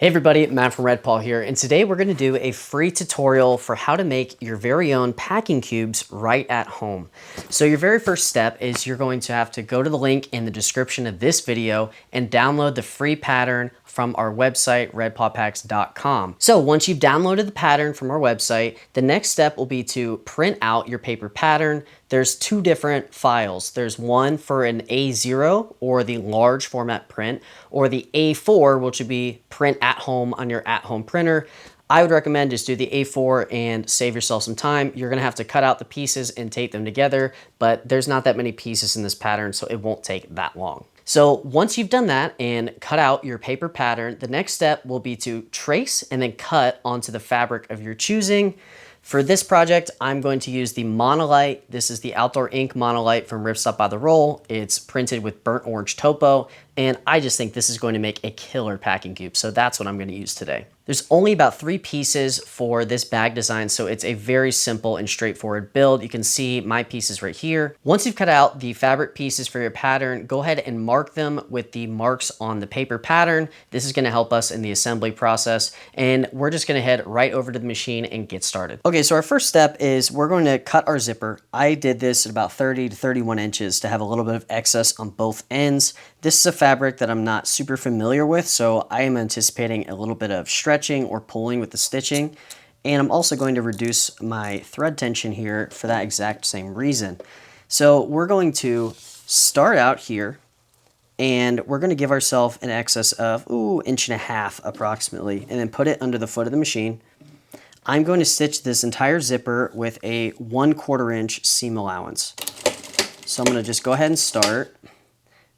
Hey everybody, Matt from Red Paw here, and today we're going to do a free tutorial for how to make your very own packing cubes right at home. So your very first step is you're going to have to go to the link in the description of this video and download the free pattern from our website, redpawpacks.com. So once you've downloaded the pattern from our website, the next step will be to print out your paper pattern. There's two different files. There's one for an A0 or the large format print, or the A4, which would be print at home on your at-home printer. I would recommend just do the A4 and save yourself some time. You're gonna have to cut out the pieces and tape them together, but there's not that many pieces in this pattern, so it won't take that long. So once you've done that and cut out your paper pattern, the next step will be to trace and then cut onto the fabric of your choosing. For this project, I'm going to use the Monolite. This is the Outdoor Ink Monolite from Ripstop by the Roll. It's printed with burnt orange topo, and I just think this is going to make a killer packing cube, so that's what I'm going to use today. There's only about 3 pieces for this bag design, so it's a very simple and straightforward build. You can see my pieces right here. Once you've cut out the fabric pieces for your pattern, go ahead and mark them with the marks on the paper pattern. This is going to help us in the assembly process, and we're just going to head right over to the machine and get started. Okay, so our first step is we're going to cut our zipper. I did this at about 30 to 31 inches to have a little bit of excess on both ends. This is a fabric that I'm not super familiar with, so I am anticipating a little bit of stretching or pulling with the stitching. And I'm also going to reduce my thread tension here for that exact same reason. So we're going to start out here, and we're going to give ourselves an excess of 1.5 inches approximately, and then put it under the foot of the machine. I'm going to stitch this entire zipper with a 1/4 inch seam allowance. So I'm going to just go ahead and start.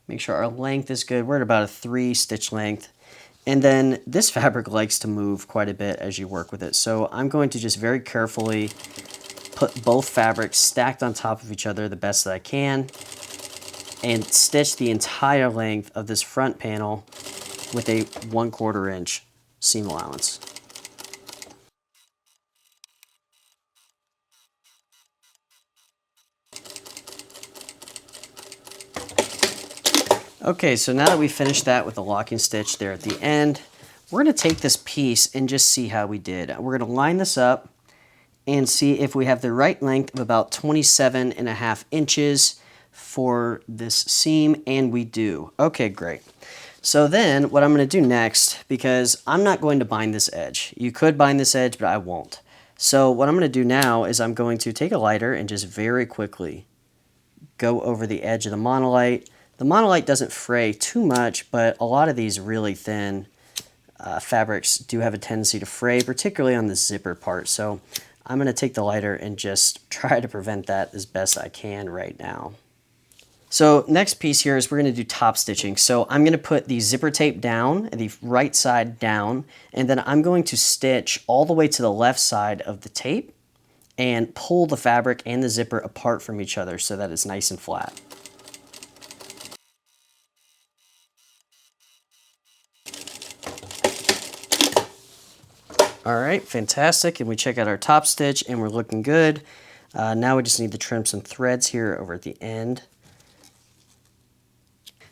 Make sure our length is good. We're at about a 3 stitch length. And then this fabric likes to move quite a bit as you work with it. So I'm going to just very carefully put both fabrics stacked on top of each other the best that I can, and stitch the entire length of this front panel with a 1/4 inch seam allowance. Okay, so now that we finished that with the locking stitch there at the end, we're going to take this piece and just see how we did. We're going to line this up and see if we have the right length of about 27.5 inches for this seam, and we do. Okay, great. So then what I'm going to do next, because I'm not going to bind this edge. You could bind this edge, but I won't. So what I'm going to do now is I'm going to take a lighter and just very quickly go over the edge of the Monolite. The Monolite doesn't fray too much, but a lot of these really thin fabrics do have a tendency to fray, particularly on the zipper part. So I'm going to take the lighter and just try to prevent that as best I can right now. So next piece here is we're going to do top stitching. So I'm going to put the zipper tape down, the right side down, and then I'm going to stitch all the way to the left side of the tape and pull the fabric and the zipper apart from each other so that it's nice and flat. All right, fantastic. And we check out our top stitch and we're looking good. Now we just need to trim some threads here over at the end.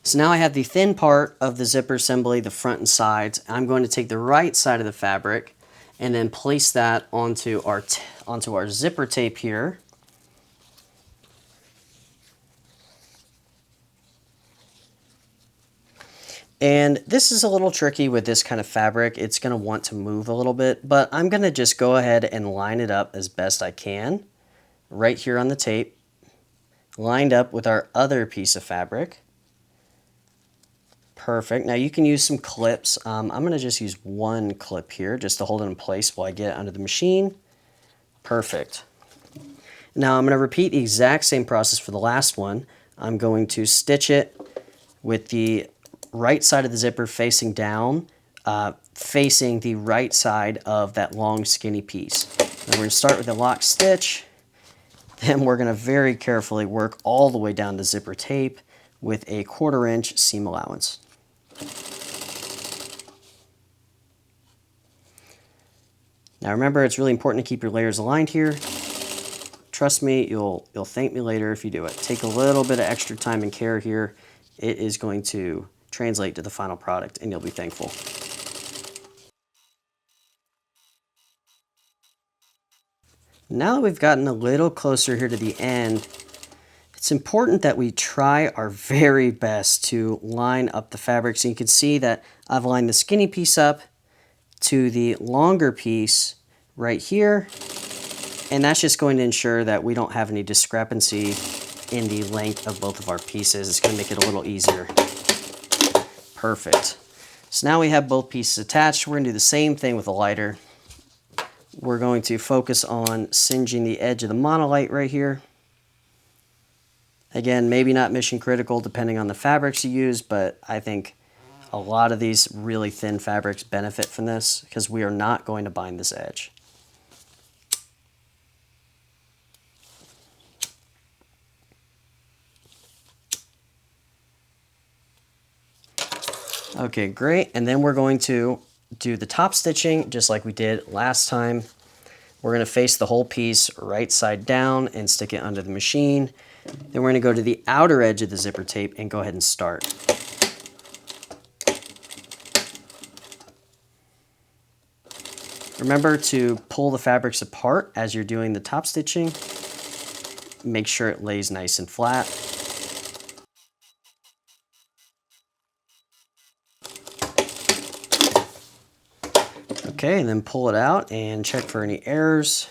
So now I have the thin part of the zipper assembly, the front and sides. I'm going to take the right side of the fabric and then place that onto our zipper tape here. And this is a little tricky with this kind of fabric. It's going to want to move a little bit, but I'm going to just go ahead and line it up as best I can right here on the tape, lined up with our other piece of fabric. Perfect. Now you can use some clips. I'm going to just use one clip here just to hold it in place while I get it under the machine. Perfect. Now I'm going to repeat the exact same process for the last one. I'm going to stitch it with the right side of the zipper facing down, facing the right side of that long skinny piece. Then we're going to start with a lock stitch. Then we're going to very carefully work all the way down the zipper tape with a 1/4 inch seam allowance. Now remember, it's really important to keep your layers aligned here. Trust me, you'll thank me later if you do it. Take a little bit of extra time and care here. It is going to translate to the final product, and you'll be thankful. Now that we've gotten a little closer here to the end, it's important that we try our very best to line up the fabric. So you can see that I've lined the skinny piece up to the longer piece right here. And that's just going to ensure that we don't have any discrepancy in the length of both of our pieces. It's going to make it a little easier. Perfect. So now we have both pieces attached. We're going to do the same thing with the lighter. We're going to focus on singeing the edge of the monolight right here. Again, maybe not mission critical depending on the fabrics you use, but I think a lot of these really thin fabrics benefit from this because we are not going to bind this edge. Okay, great. And then we're going to do the top stitching just like we did last time. We're going to face the whole piece right side down and stick it under the machine. Then we're going to go to the outer edge of the zipper tape and go ahead and start. Remember to pull the fabrics apart as you're doing the top stitching. Make sure it lays nice and flat. Okay, and then pull it out and check for any errors.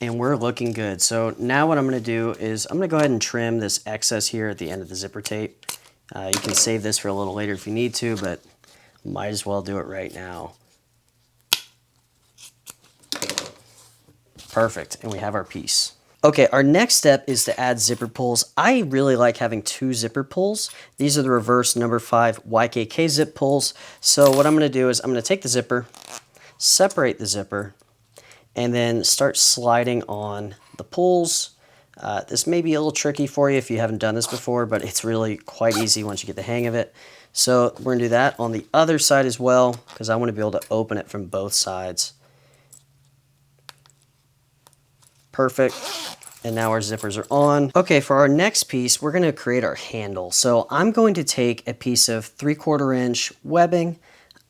And we're looking good. So now what I'm going to do is I'm going to go ahead and trim this excess here at the end of the zipper tape. You can save this for a little later if you need to, but might as well do it right now. Perfect, and we have our piece. Okay, our next step is to add zipper pulls. I really like having 2 zipper pulls. These are the reverse number 5 YKK zip pulls. So what I'm going to do is I'm going to take the zipper, separate the zipper, and then start sliding on the pulls. This may be a little tricky for you if you haven't done this before, but it's really quite easy once you get the hang of it. So we're going to do that on the other side as well because I want to be able to open it from both sides. Perfect. And now our zippers are on. Okay, for our next piece, we're going to create our handle. So I'm going to take a piece of 3/4 inch webbing.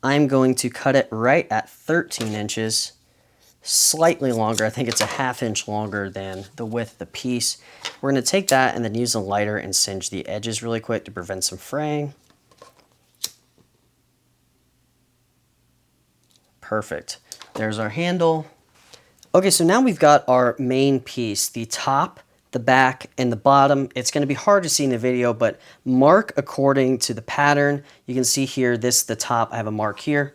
I'm going to cut it right at 13 inches, slightly longer. I think it's a 1/2 inch longer than the width of the piece. We're going to take that and then use a lighter and singe the edges really quick to prevent some fraying. Perfect. There's our handle. Okay, so now we've got our main piece, the top, the back, and the bottom. It's going to be hard to see in the video, but mark according to the pattern. You can see here, this is the top. I have a mark here.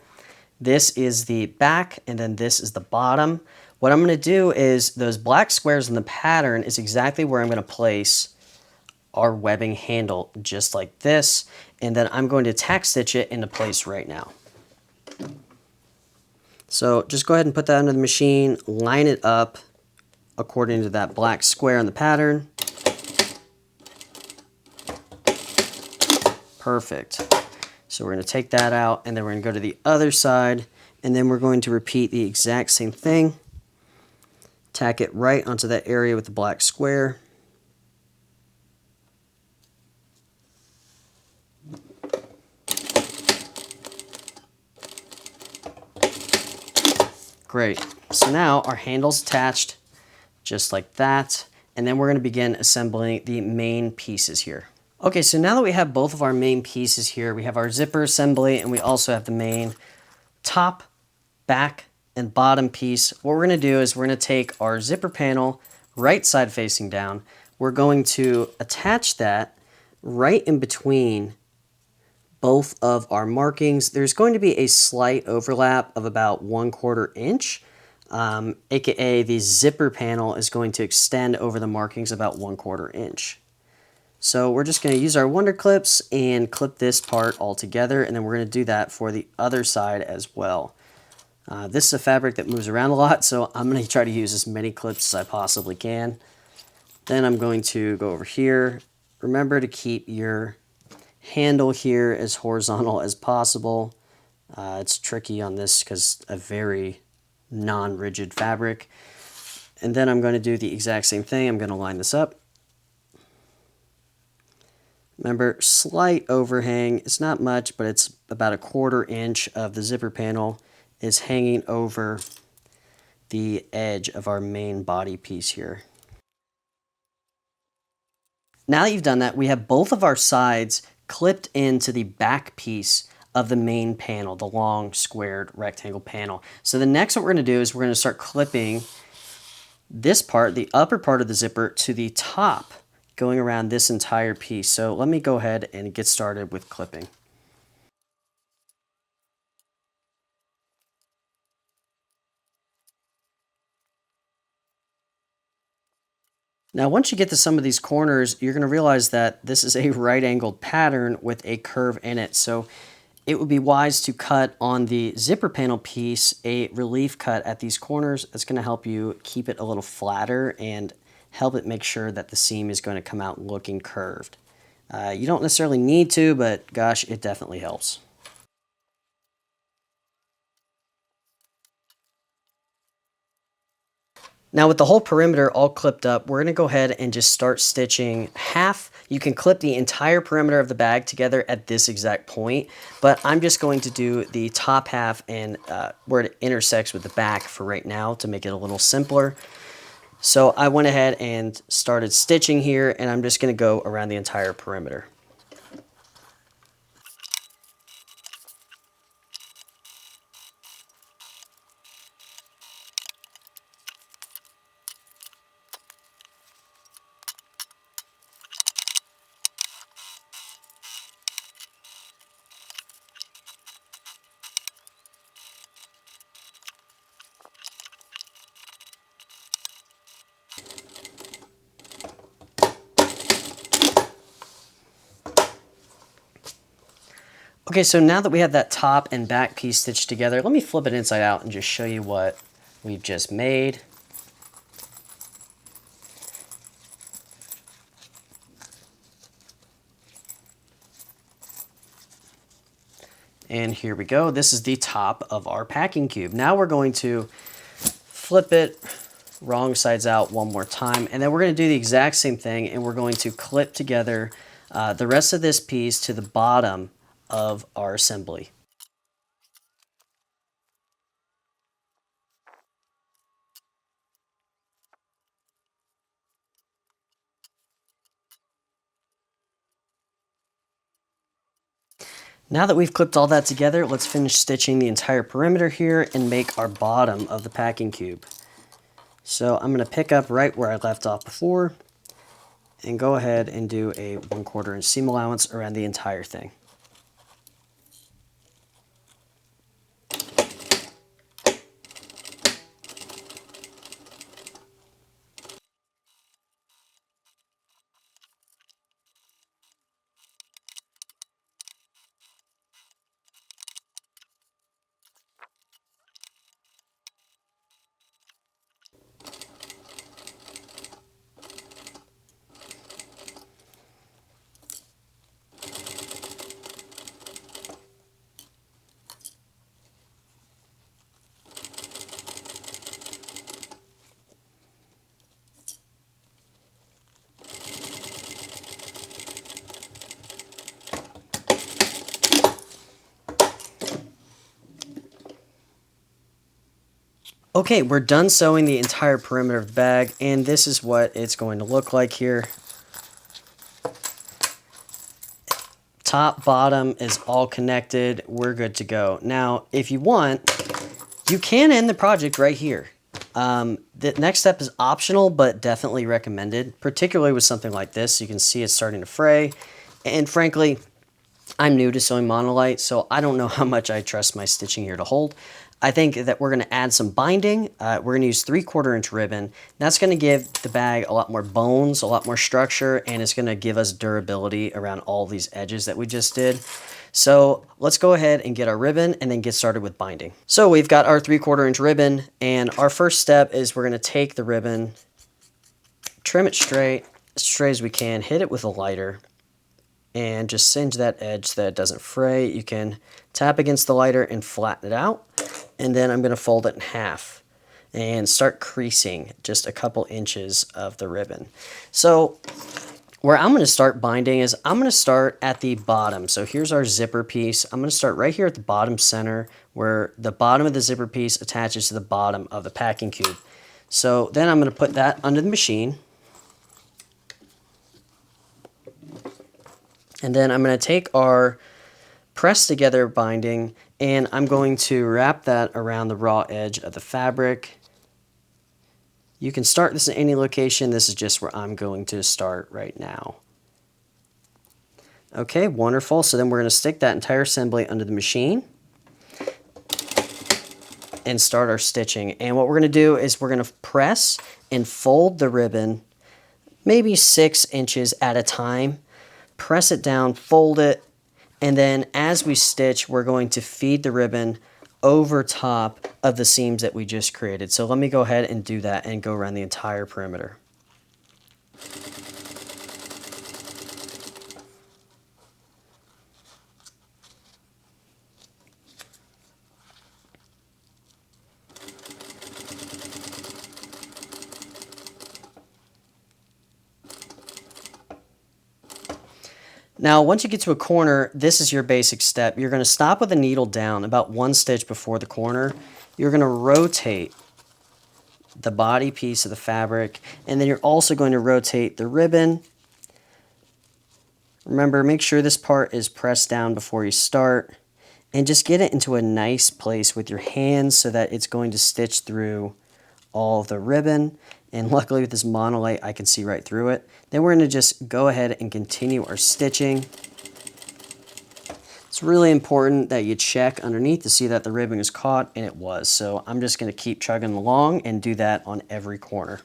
This is the back, and then this is the bottom. What I'm going to do is those black squares in the pattern is exactly where I'm going to place our webbing handle, just like this. And then I'm going to tack stitch it into place right now. So just go ahead and put that under the machine, line it up according to that black square in the pattern. Perfect. So we're going to take that out and then we're going to go to the other side and then we're going to repeat the exact same thing. Tack it right onto that area with the black square. Great. So now our handle's attached just like that. And then we're going to begin assembling the main pieces here. Okay, so now that we have both of our main pieces here, we have our zipper assembly and we also have the main top, back, and bottom piece. What we're going to do is we're going to take our zipper panel right side facing down. We're going to attach that right in between both of our markings. There's going to be a slight overlap of about 1/4 inch, aka the zipper panel is going to extend over the markings about 1/4 inch. So we're just going to use our Wonder Clips and clip this part all together, and then we're going to do that for the other side as well. This is a fabric that moves around a lot, so I'm going to try to use as many clips as I possibly can. Then I'm going to go over here. Remember to keep your handle here as horizontal as possible. It's tricky on this because a very non-rigid fabric. And then I'm going to do the exact same thing. I'm going to line this up. Remember, slight overhang. It's not much, but it's about 1/4 inch of the zipper panel is hanging over the edge of our main body piece here. Now that you've done that, we have both of our sides clipped into the back piece of the main panel, the long squared rectangle panel. So the next what we're going to do is we're going to start clipping this part, the upper part of the zipper, to the top, going around this entire piece. So let me go ahead and get started with clipping. Now, once you get to some of these corners, you're going to realize that this is a right-angled pattern with a curve in it. So it would be wise to cut on the zipper panel piece a relief cut at these corners. That's going to help you keep it a little flatter and help it make sure that the seam is going to come out looking curved. You don't necessarily need to, but gosh, it definitely helps. Now with the whole perimeter all clipped up, we're going to go ahead and just start stitching half. You can clip the entire perimeter of the bag together at this exact point, but I'm just going to do the top half and where it intersects with the back for right now to make it a little simpler. So I went ahead and started stitching here, and I'm just going to go around the entire perimeter. Okay, so now that we have that top and back piece stitched together, let me flip it inside out and just show you what we've just made. And here we go. This is the top of our packing cube. Now we're going to flip it wrong sides out one more time, and then we're going to do the exact same thing, and we're going to clip together the rest of this piece to the bottom of our assembly. Now that we've clipped all that together, let's finish stitching the entire perimeter here and make our bottom of the packing cube. So I'm going to pick up right where I left off before and go ahead and do a 1/4 inch seam allowance around the entire thing. Okay, we're done sewing the entire perimeter of the bag, and this is what it's going to look like here. Top, bottom is all connected. We're good to go. Now, if you want, you can end the project right here. The next step is optional, but definitely recommended, particularly with something like this. You can see it's starting to fray, and frankly, I'm new to sewing monolite, so I don't know how much I trust my stitching here to hold. I think that we're going to add some binding. We're going to use 3/4 inch ribbon. That's going to give the bag a lot more bones, a lot more structure, and it's going to give us durability around all these edges that we just did. So let's go ahead and get our ribbon and then get started with binding. So we've got our 3/4 inch ribbon, and our first step is we're going to take the ribbon, trim it straight as we can, hit it with a lighter, and just singe that edge so that it doesn't fray. You can tap against the lighter and flatten it out. And then I'm going to fold it in half and start creasing just a couple inches of the ribbon. So Where I'm going to start binding is I'm going to start at the bottom. So here's our zipper piece. I'm going to start right here at the bottom center where the bottom of the zipper piece attaches to the bottom of the packing cube. So then I'm going to put that under the machine. And then I'm going to take our pressed together binding and I'm going to wrap that around the raw edge of the fabric. You can start this at any location. This is just where I'm going to start right now. Okay, wonderful. So then we're going to stick that entire assembly under the machine and start our stitching. And what we're going to do is we're going to press and fold the ribbon maybe 6 inches at a time. Press it down, fold it, and then as we stitch, we're going to feed the ribbon over top of the seams that we just created. So let me go ahead and do that and go around the entire perimeter. Now, once you get to a corner, this is your basic step. You're going to stop with the needle down about 1 stitch before the corner. You're going to rotate the body piece of the fabric, and then you're also going to rotate the ribbon. Remember, make sure this part is pressed down before you start, and just get it into a nice place with your hands so that it's going to stitch through all of the ribbon. And luckily with this monolite, I can see right through it. Then we're going to just go ahead and continue our stitching. It's really important that you check underneath to see that the ribbon is caught, and it was. So I'm just going to keep chugging along and do that on every corner.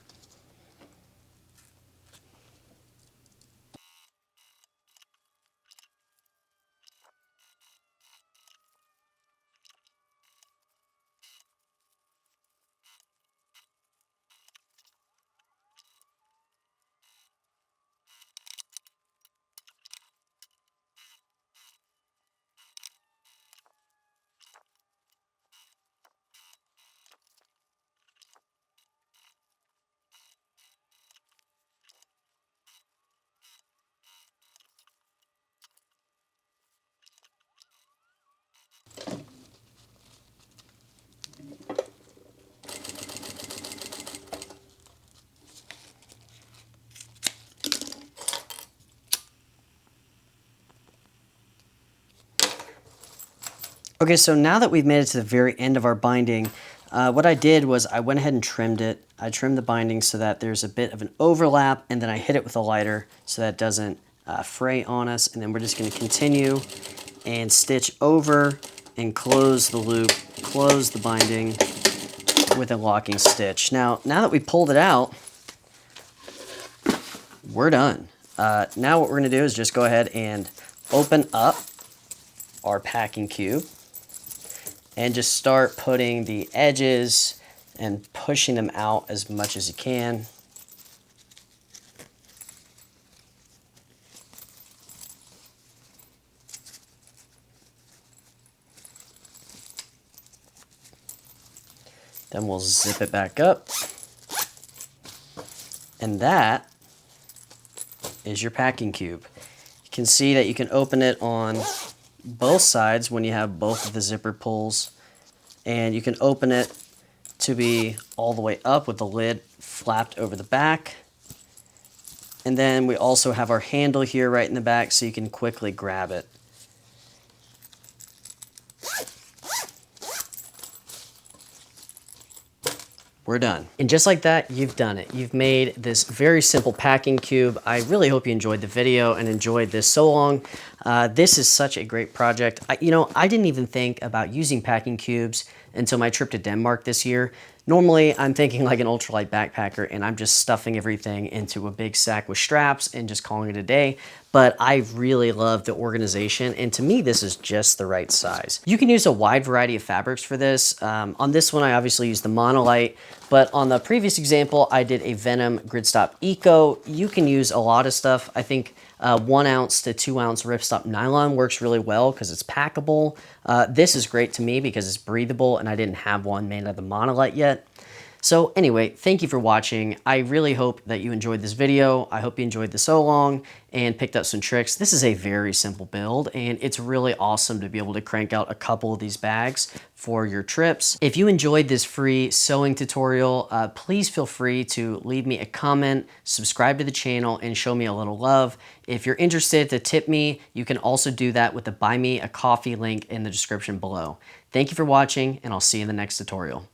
Okay, so now that we've made it to the very end of our binding, what I did was I went ahead and trimmed it. I trimmed the binding so that there's a bit of an overlap, and then I hit it with a lighter so that it doesn't fray on us. And then we're just going to continue and stitch over and close the loop, close the binding with a locking stitch. Now that we pulled it out, we're done. Now what we're going to do is just go ahead and open up our packing cube and just start putting the edges and pushing them out as much as you can. Then we'll zip it back up. And that is your packing cube. You can see that you can open it on both sides when you have both of the zipper pulls, and you can open it to be all the way up with the lid flapped over the back. And then we also have our handle here right in the back so you can quickly grab it. We're done. And just like that, you've done it. You've made this very simple packing cube. I really hope you enjoyed the video and enjoyed this so long. This is such a great project. I didn't even think about using packing cubes until my trip to Denmark this year. Normally, I'm thinking like an ultralight backpacker and I'm just stuffing everything into a big sack with straps and just calling it a day. But I really love the organization, and to me, this is just the right size. You can use a wide variety of fabrics for this. On this one, I obviously used the monolite, but on the previous example, I did a Venom Gridstop Eco. You can use a lot of stuff. I think 1 ounce to 2 ounce ripstop nylon works really well because it's packable. This is great to me because it's breathable, and I didn't have one made out of the monolite yet. So anyway, thank you for watching. I really hope that you enjoyed this video. I hope you enjoyed the sew along and picked up some tricks. This is a very simple build, and it's really awesome to be able to crank out a couple of these bags for your trips. If you enjoyed this free sewing tutorial, please feel free to leave me a comment, subscribe to the channel, and show me a little love. If you're interested to tip me, you can also do that with the Buy Me a Coffee link in the description below. Thank you for watching, and I'll see you in the next tutorial.